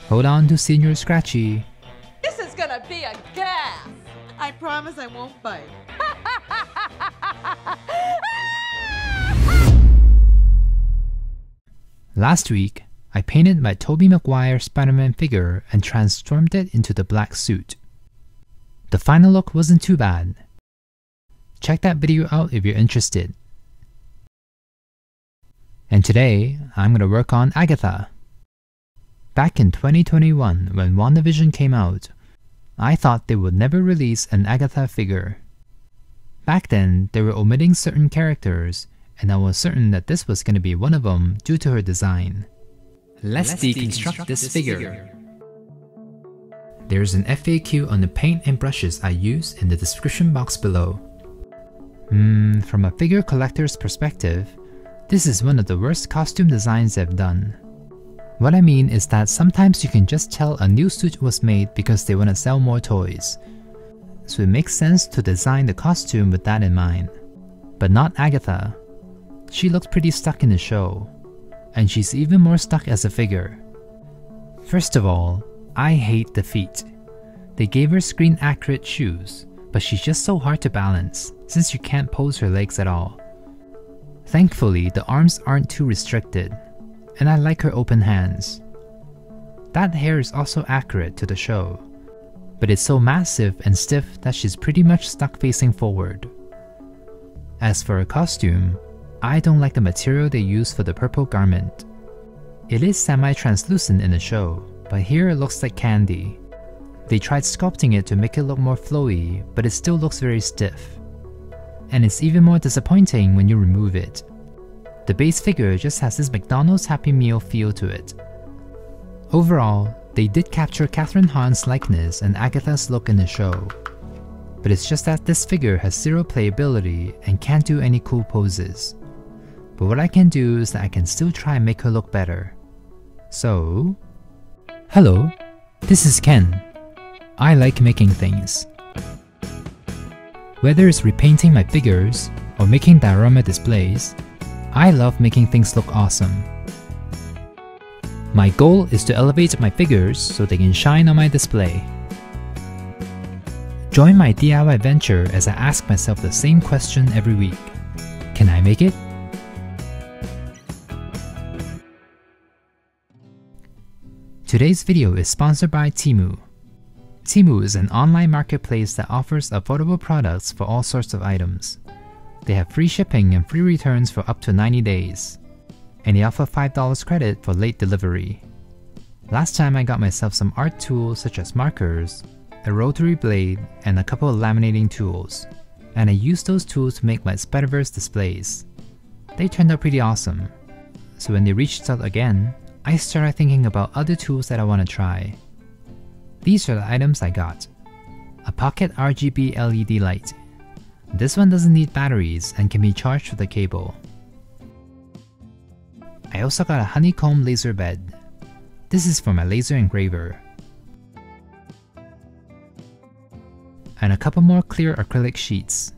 Hold on to Senior Scratchy. This is gonna be a gas! I promise I won't bite. Last week, I painted my Tobey Maguire Spider-Man figure and transformed it into the black suit. The final look wasn't too bad. Check that video out if you're interested. And today, I'm going to work on Agatha. Back in 2021, when Wandavision came out, I thought they would never release an Agatha figure. Back then, they were omitting certain characters, and I was certain that this was going to be one of them due to her design. Let's deconstruct this figure. There's an FAQ on the paint and brushes I use in the description box below. From a figure collector's perspective, this is one of the worst costume designs I've done. What I mean is that sometimes you can just tell a new suit was made because they want to sell more toys. So it makes sense to design the costume with that in mind. But not Agatha. She looks pretty stuck in the show. And she's even more stuck as a figure. First of all, I hate the feet. They gave her screen accurate shoes, but she's just so hard to balance since you can't pose her legs at all. Thankfully, the arms aren't too restricted, and I like her open hands. That hair is also accurate to the show, but it's so massive and stiff that she's pretty much stuck facing forward. As for her costume, I don't like the material they use for the purple garment. It is semi-translucent in the show, but here it looks like candy. They tried sculpting it to make it look more flowy, but it still looks very stiff. And it's even more disappointing when you remove it. The base figure just has this McDonald's Happy Meal feel to it. Overall, they did capture Catherine Hahn's likeness and Agatha's look in the show. But it's just that this figure has zero playability and can't do any cool poses. But what I can do is that I can still try and make her look better. So... Hello, this is Ken. I like making things. Whether it's repainting my figures or making diorama displays, I love making things look awesome. My goal is to elevate my figures so they can shine on my display. Join my DIY venture as I ask myself the same question every week. Can I make it? Today's video is sponsored by TEMU. TEMU is an online marketplace that offers affordable products for all sorts of items. They have free shipping and free returns for up to 90 days. And they offer $5 credit for late delivery. Last time I got myself some art tools such as markers, a rotary blade, and a couple of laminating tools. And I used those tools to make my Spider-Verse displays. They turned out pretty awesome. So when they reached out again, I started thinking about other tools that I want to try. These are the items I got. A pocket RGB LED light. This one doesn't need batteries and can be charged with a cable. I also got a honeycomb laser bed. This is for my laser engraver. And a couple more clear acrylic sheets.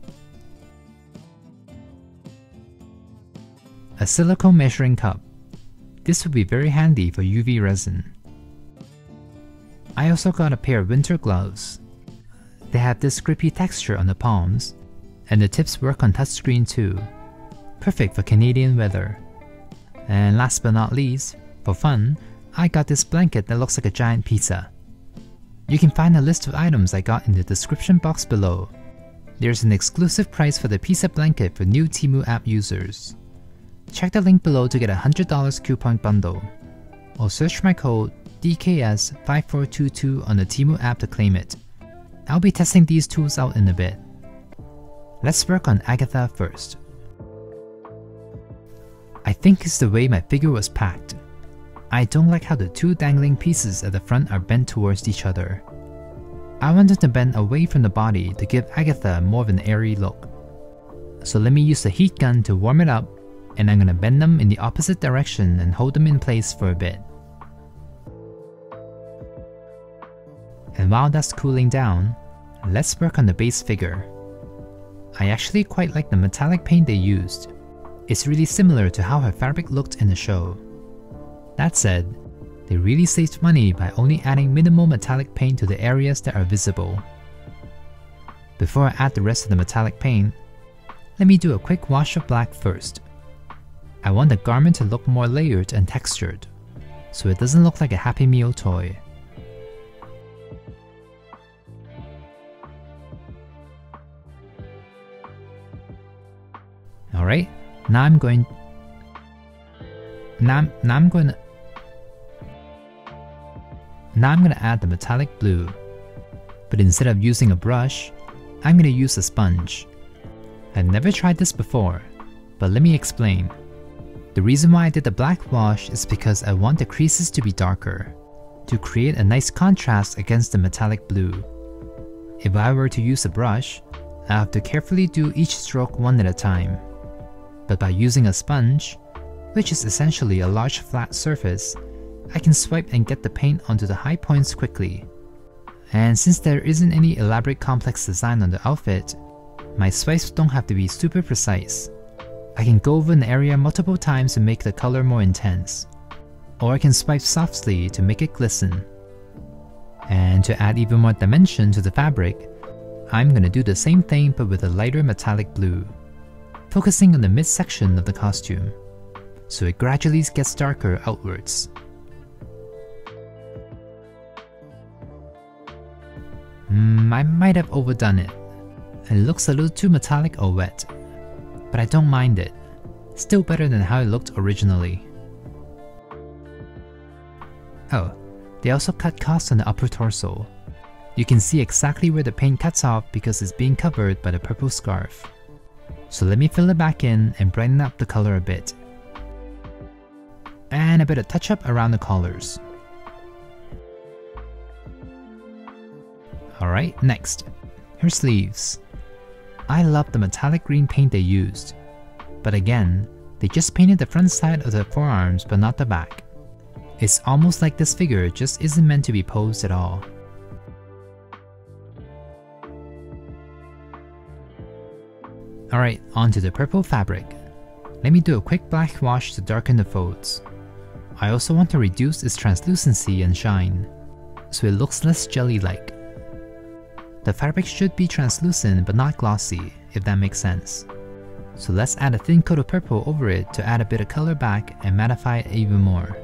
A silicone measuring cup. This would be very handy for UV resin. I also got a pair of winter gloves. They have this grippy texture on the palms, and the tips work on touchscreen too. Perfect for Canadian weather. And last but not least, for fun, I got this blanket that looks like a giant pizza. You can find a list of items I got in the description box below. There's an exclusive price for the pizza blanket for new TEMU app users. Check the link below to get a $100 coupon bundle, or search my code DKS5422 on the TEMU app to claim it. I'll be testing these tools out in a bit. Let's work on Agatha first. I think it's the way my figure was packed. I don't like how the two dangling pieces at the front are bent towards each other. I wanted to bend away from the body to give Agatha more of an airy look. So let me use the heat gun to warm it up, and I'm gonna bend them in the opposite direction and hold them in place for a bit. And while that's cooling down, let's work on the base figure. I actually quite like the metallic paint they used. It's really similar to how her fabric looked in the show. That said, They really saved money by only adding minimal metallic paint to the areas that are visible. Before I add the rest of the metallic paint, let me do a quick wash of black first. I want the garment to look more layered and textured, so it doesn't look like a Happy Meal toy. Alright, now I'm going to add the metallic blue, but instead of using a brush, I'm going to use a sponge. I've never tried this before, but let me explain. The reason why I did the black wash is because I want the creases to be darker, to create a nice contrast against the metallic blue. If I were to use a brush, I have to carefully do each stroke one at a time. But by using a sponge, which is essentially a large flat surface, I can swipe and get the paint onto the high points quickly. And since there isn't any elaborate complex design on the outfit, my swipes don't have to be super precise. I can go over an area multiple times to make the color more intense, or I can swipe softly to make it glisten. And to add even more dimension to the fabric, I'm gonna do the same thing but with a lighter metallic blue, focusing on the midsection of the costume, so it gradually gets darker outwards. I might have overdone it. It looks a little too metallic or wet, but I don't mind it. Still better than how it looked originally. Oh, they also cut costs on the upper torso. You can see exactly where the paint cuts off because it's being covered by the purple scarf. So let me fill it back in and brighten up the color a bit. And a bit of touch up around the collars. Alright, next, her sleeves. I love the metallic green paint they used, but again, they just painted the front side of the forearms but not the back. It's almost like this figure just isn't meant to be posed at all. Alright, onto the purple fabric. Let me do a quick black wash to darken the folds. I also want to reduce its translucency and shine, so it looks less jelly-like. The fabric should be translucent but not glossy, if that makes sense. So let's add a thin coat of purple over it to add a bit of color back and mattify it even more.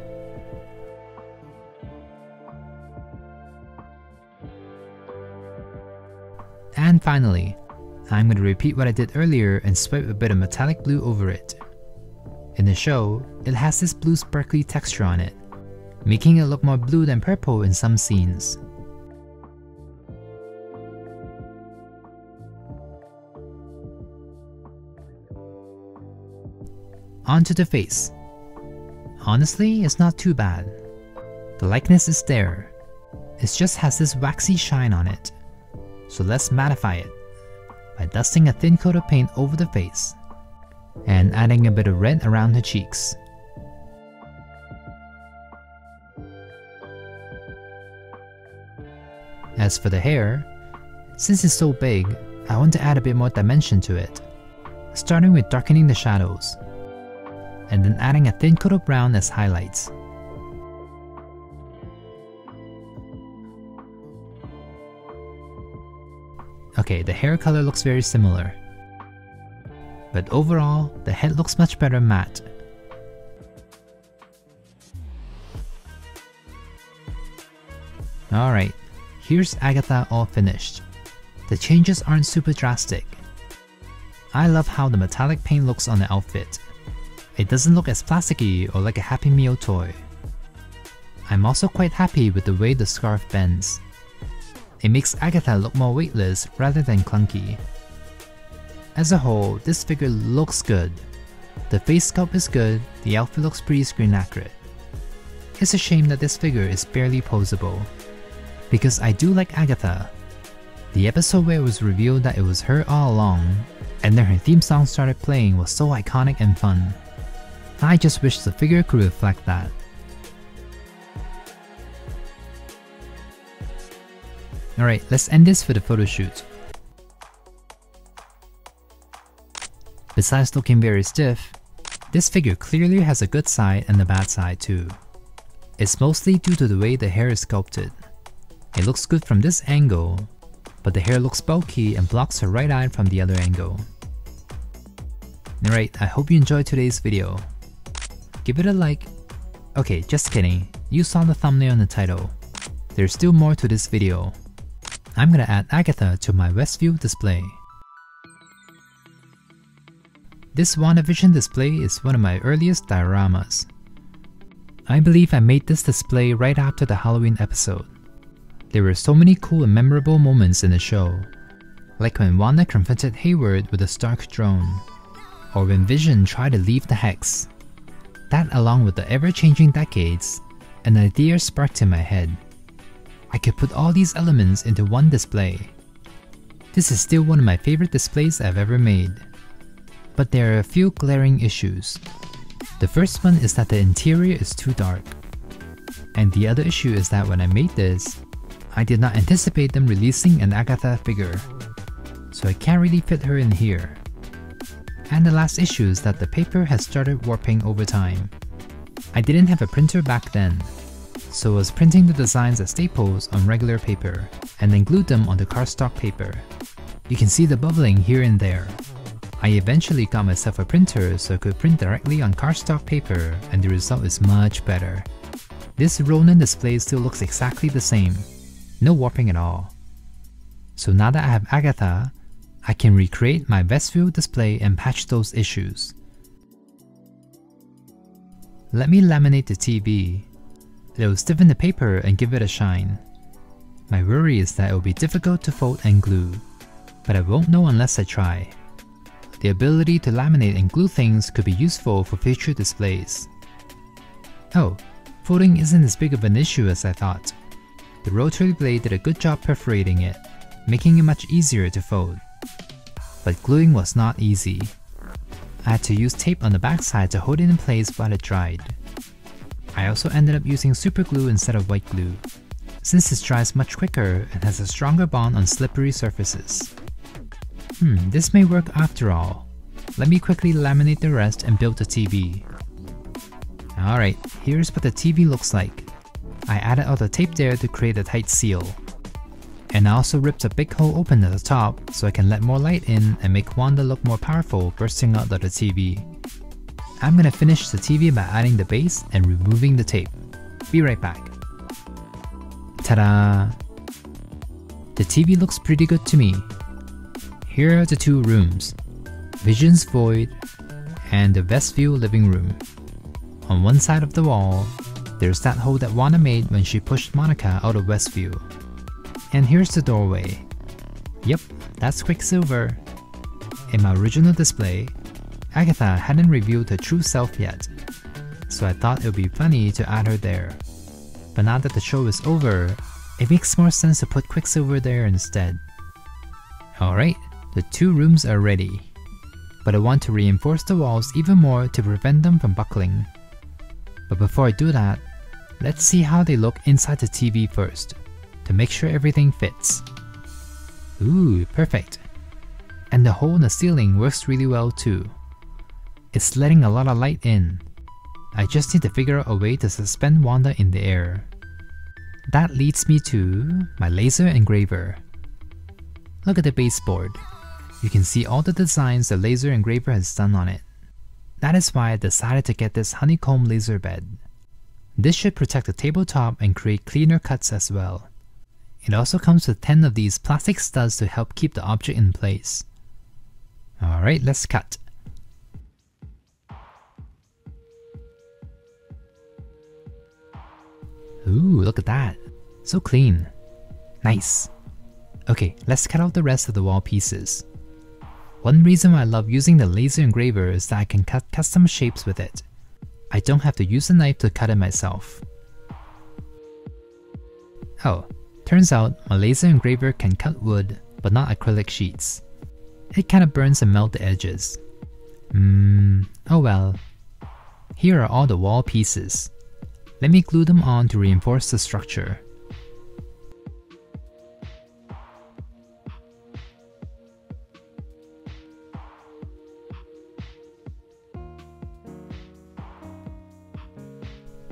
And finally, I'm going to repeat what I did earlier and swipe a bit of metallic blue over it. In the show, it has this blue sparkly texture on it, making it look more blue than purple in some scenes. Onto the face. Honestly, it's not too bad. The likeness is there. It just has this waxy shine on it. So let's mattify it by dusting a thin coat of paint over the face and adding a bit of red around the cheeks. As for the hair, since it's so big, I want to add a bit more dimension to it, starting with darkening the shadows, and then adding a thin coat of brown as highlights. Okay, the hair color looks very similar, but overall, the head looks much better matte. Alright, here's Agatha all finished. The changes aren't super drastic. I love how the metallic paint looks on the outfit. It doesn't look as plasticky or like a Happy Meal toy. I'm also quite happy with the way the scarf bends. It makes Agatha look more weightless rather than clunky. As a whole, this figure looks good. The face sculpt is good, the outfit looks pretty screen accurate. It's a shame that this figure is barely posable, because I do like Agatha. The episode where it was revealed that it was her all along, and then her theme song started playing was so iconic and fun. I just wish the figure could reflect that. Alright, let's end this for the photo shoot. Besides looking very stiff, this figure clearly has a good side and a bad side too. It's mostly due to the way the hair is sculpted. It looks good from this angle, but the hair looks bulky and blocks her right eye from the other angle. Alright, I hope you enjoyed today's video. Give it a like. Okay, just kidding. You saw the thumbnail and the title. There's still more to this video. I'm gonna add Agatha to my WestView display. This Wandavision display is one of my earliest dioramas. I believe I made this display right after the Halloween episode. There were so many cool and memorable moments in the show, like when Wanda confronted Hayward with a Stark drone, or when Vision tried to leave the Hex. That, along with the ever-changing decades, an idea sparked in my head. I could put all these elements into one display. This is still one of my favorite displays I've ever made. But there are a few glaring issues. The first one is that the interior is too dark. And the other issue is that when I made this, I did not anticipate them releasing an Agatha figure, so I can't really fit her in here. And the last issue is that the paper has started warping over time. I didn't have a printer back then, so I was printing the designs as staples on regular paper, and then glued them onto cardstock paper. You can see the bubbling here and there. I eventually got myself a printer so I could print directly on cardstock paper, and the result is much better. This Ronin display still looks exactly the same, no warping at all. So now that I have Agatha, I can recreate my WestView display and patch those issues. Let me laminate the TV. It will stiffen the paper and give it a shine. My worry is that it will be difficult to fold and glue, but I won't know unless I try. The ability to laminate and glue things could be useful for future displays. Oh, folding isn't as big of an issue as I thought. The rotary blade did a good job perforating it, making it much easier to fold. But gluing was not easy. I had to use tape on the backside to hold it in place while it dried. I also ended up using super glue instead of white glue, since it dries much quicker and has a stronger bond on slippery surfaces. This may work after all. Let me quickly laminate the rest and build the TV. Alright, here's what the TV looks like. I added all the tape there to create a tight seal. And I also ripped a big hole open at the top so I can let more light in and make Wanda look more powerful bursting out of the TV. I'm gonna finish the TV by adding the base and removing the tape. Be right back. Ta-da! The TV looks pretty good to me. Here are the two rooms, Vision's Void and the WestView living room. On one side of the wall, there's that hole that Wanda made when she pushed Monica out of WestView. And here's the doorway. Yep, that's Quicksilver. In my original display, Agatha hadn't revealed her true self yet, so I thought it would be funny to add her there. But now that the show is over, it makes more sense to put Quicksilver there instead. Alright, the two rooms are ready, but I want to reinforce the walls even more to prevent them from buckling. But before I do that, let's see how they look inside the TV first, to make sure everything fits. Ooh, perfect. And the hole in the ceiling works really well too. It's letting a lot of light in. I just need to figure out a way to suspend Wanda in the air. That leads me to my laser engraver. Look at the baseboard. You can see all the designs the laser engraver has done on it. That is why I decided to get this honeycomb laser bed. This should protect the tabletop and create cleaner cuts as well. It also comes with 10 of these plastic studs to help keep the object in place. Alright, let's cut. Ooh, look at that. So clean. Nice. Okay, let's cut out the rest of the wall pieces. One reason why I love using the laser engraver is that I can cut custom shapes with it. I don't have to use a knife to cut it myself. Oh, turns out my laser engraver can cut wood, but not acrylic sheets. It kinda burns and melts the edges. Oh well. Here are all the wall pieces. Let me glue them on to reinforce the structure.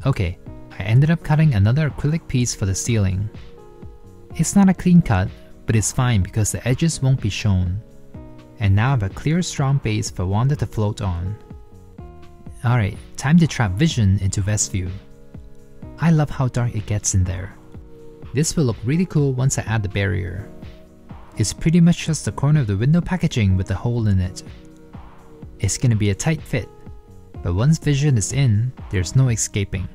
Okay, I ended up cutting another acrylic piece for the ceiling. It's not a clean cut, but it's fine because the edges won't be shown. And now I have a clear, strong base for Wanda to float on. Alright, time to trap Vision into WestView. I love how dark it gets in there. This will look really cool once I add the barrier. It's pretty much just the corner of the window packaging with a hole in it. It's gonna be a tight fit, but once Vision is in, there's no escaping.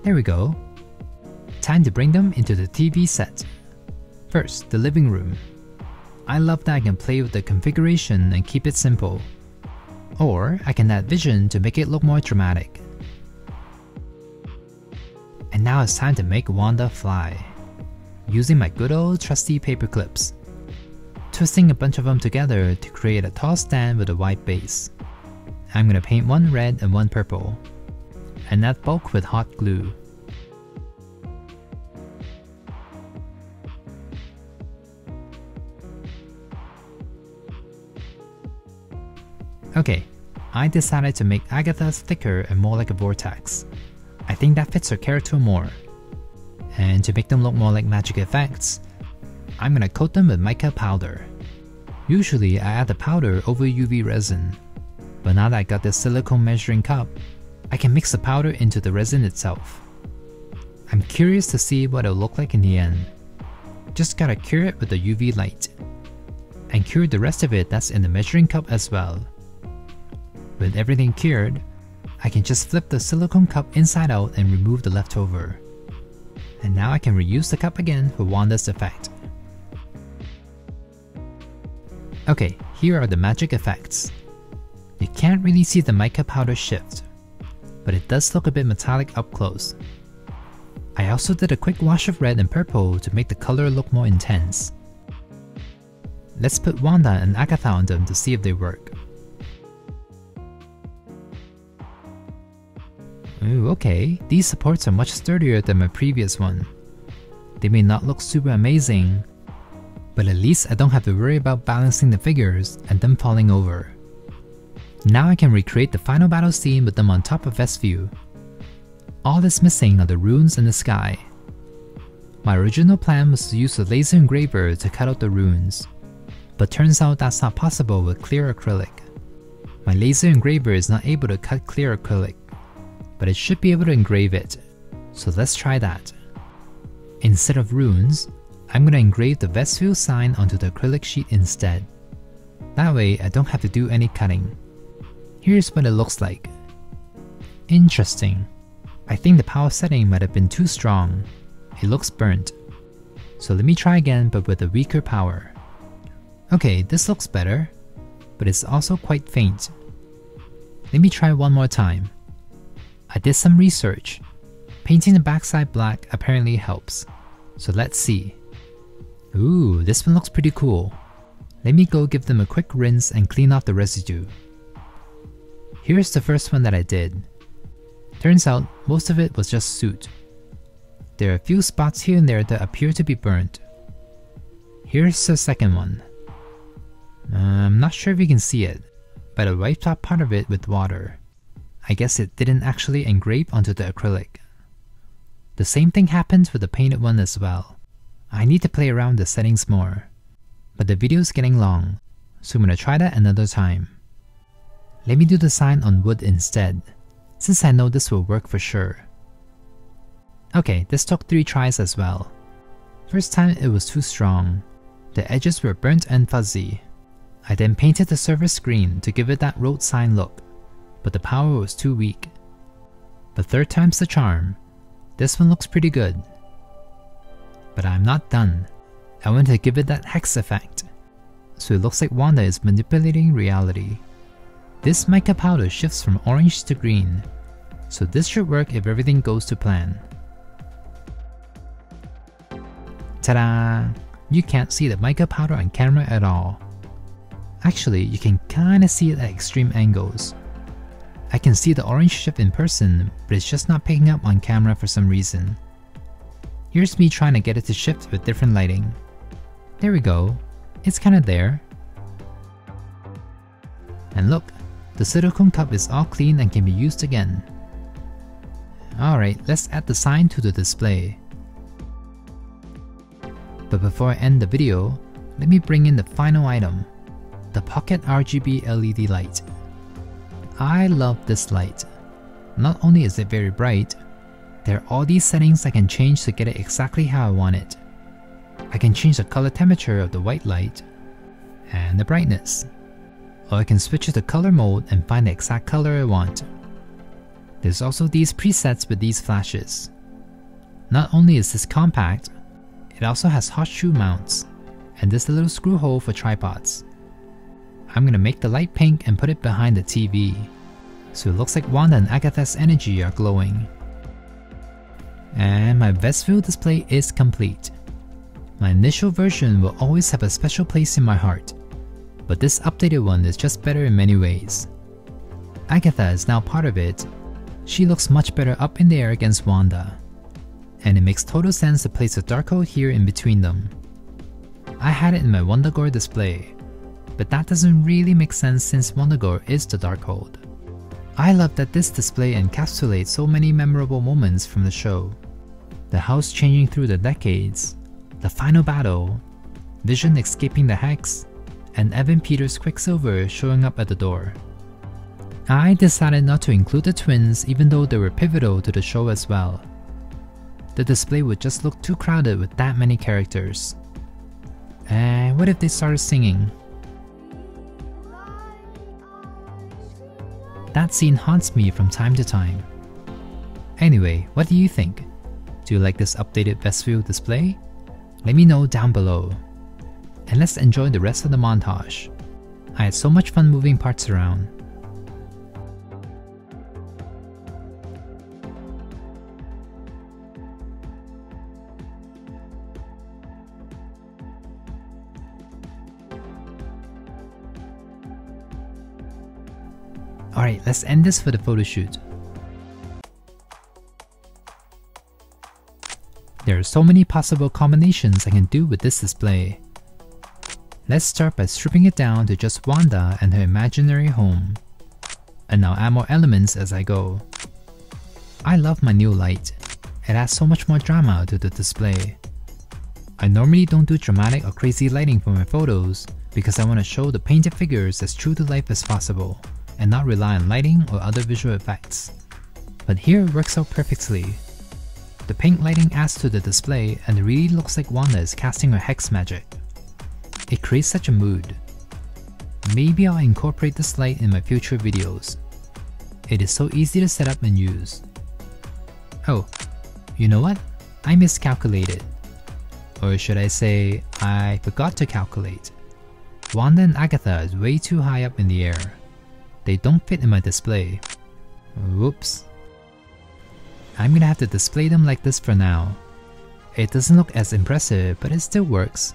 There we go. Time to bring them into the TV set. First, the living room. I love that I can play with the configuration and keep it simple. Or I can add Vision to make it look more dramatic. And now it's time to make Wanda fly. Using my good old trusty paper clips. Twisting a bunch of them together to create a tall stand with a white base. I'm gonna paint one red and one purple. And add bulk with hot glue. Okay, I decided to make Agatha's thicker and more like a vortex. I think that fits her character more. And to make them look more like magic effects, I'm gonna coat them with mica powder. Usually I add the powder over UV resin, but now that I got this silicone measuring cup, I can mix the powder into the resin itself. I'm curious to see what it'll look like in the end. Just gotta cure it with the UV light. And cure the rest of it that's in the measuring cup as well. With everything cured, I can just flip the silicone cup inside out and remove the leftover. And now I can reuse the cup again for Wanda's effect. Okay, here are the magic effects. You can't really see the mica powder shift, but it does look a bit metallic up close. I also did a quick wash of red and purple to make the color look more intense. Let's put Wanda and Agatha on them to see if they work. Ooh, okay, these supports are much sturdier than my previous one. They may not look super amazing, but at least I don't have to worry about balancing the figures and them falling over. Now I can recreate the final battle scene with them on top of WestView. All that's missing are the runes in the sky. My original plan was to use a laser engraver to cut out the runes, but turns out that's not possible with clear acrylic. My laser engraver is not able to cut clear acrylic, but it should be able to engrave it, so let's try that. Instead of runes, I'm going to engrave the WestView sign onto the acrylic sheet instead. That way I don't have to do any cutting. Here's what it looks like. Interesting. I think the power setting might have been too strong. It looks burnt. So let me try again but with a weaker power. Okay, this looks better, but it's also quite faint. Let me try one more time. I did some research. Painting the backside black apparently helps. So let's see. Ooh, this one looks pretty cool. Let me go give them a quick rinse and clean off the residue. Here's the first one that I did. Turns out most of it was just soot. There are a few spots here and there that appear to be burnt. Here's the second one. I'm not sure if you can see it, but I wiped out part of it with water. I guess it didn't actually engrave onto the acrylic. The same thing happens with the painted one as well. I need to play around the settings more. But the video is getting long, so I'm gonna try that another time. Let me do the sign on wood instead, since I know this will work for sure. Okay, this took 3 tries as well. First time it was too strong. The edges were burnt and fuzzy. I then painted the surface green to give it that road sign look, but the power was too weak. But third time's the charm. This one looks pretty good. But I'm not done. I want to give it that hex effect, so it looks like Wanda is manipulating reality. This mica powder shifts from orange to green, so this should work if everything goes to plan. Ta-da! You can't see the mica powder on camera at all. Actually, you can kinda see it at extreme angles. I can see the orange shift in person, but it's just not picking up on camera for some reason. Here's me trying to get it to shift with different lighting. There we go. It's kinda there. And look, The silicone cup is all clean and can be used again. Alright, let's add the sign to the display. But before I end the video, let me bring in the final item, the Pocket RGB LED light. I love this light. Not only is it very bright, there are all these settings I can change to get it exactly how I want it. I can change the color temperature of the white light and the brightness. Or I can switch to the color mode and find the exact color I want. There's also these presets with these flashes. Not only is this compact, it also has hot shoe mounts and this little screw hole for tripods. I'm gonna make the light pink and put it behind the TV, so it looks like Wanda and Agatha's energy are glowing. And my WestView display is complete. My initial version will always have a special place in my heart, but this updated one is just better in many ways. Agatha is now part of it. She looks much better up in the air against Wanda, and it makes total sense to place a Darkhold here in between them. I had it in my Wondagore display, but that doesn't really make sense since Wondagore is the Darkhold. I love that this display encapsulates so many memorable moments from the show. The house changing through the decades, the final battle, Vision escaping the Hex, and Evan Peters' Quicksilver showing up at the door. I decided not to include the twins even though they were pivotal to the show as well. The display would just look too crowded with that many characters. And what if they started singing? That scene haunts me from time to time. Anyway, what do you think? Do you like this updated WestView display? Let me know down below. And let's enjoy the rest of the montage. I had so much fun moving parts around. Alright, let's end this for the photoshoot. There are so many possible combinations I can do with this display. Let's start by stripping it down to just Wanda and her imaginary home. And I'll add more elements as I go. I love my new light. It adds so much more drama to the display. I normally don't do dramatic or crazy lighting for my photos because I want to show the painted figures as true to life as possible and not rely on lighting or other visual effects. But here it works out perfectly. The pink lighting adds to the display and it really looks like Wanda is casting her hex magic. It creates such a mood. Maybe I'll incorporate this light in my future videos. It is so easy to set up and use. Oh, you know what? I miscalculated. Or should I say, I forgot to calculate. Wanda and Agatha is way too high up in the air. They don't fit in my display. Whoops. I'm gonna have to display them like this for now. It doesn't look as impressive, but it still works.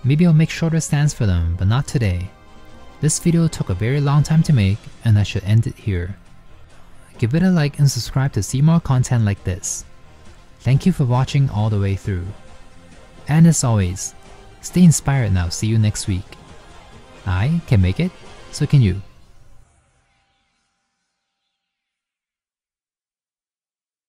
Maybe I'll make shorter stands for them, but not today. This video took a very long time to make, and I should end it here. Give it a like and subscribe to see more content like this. Thank you for watching all the way through. And as always, stay inspired and I'll see you next week. I can make it, so can you.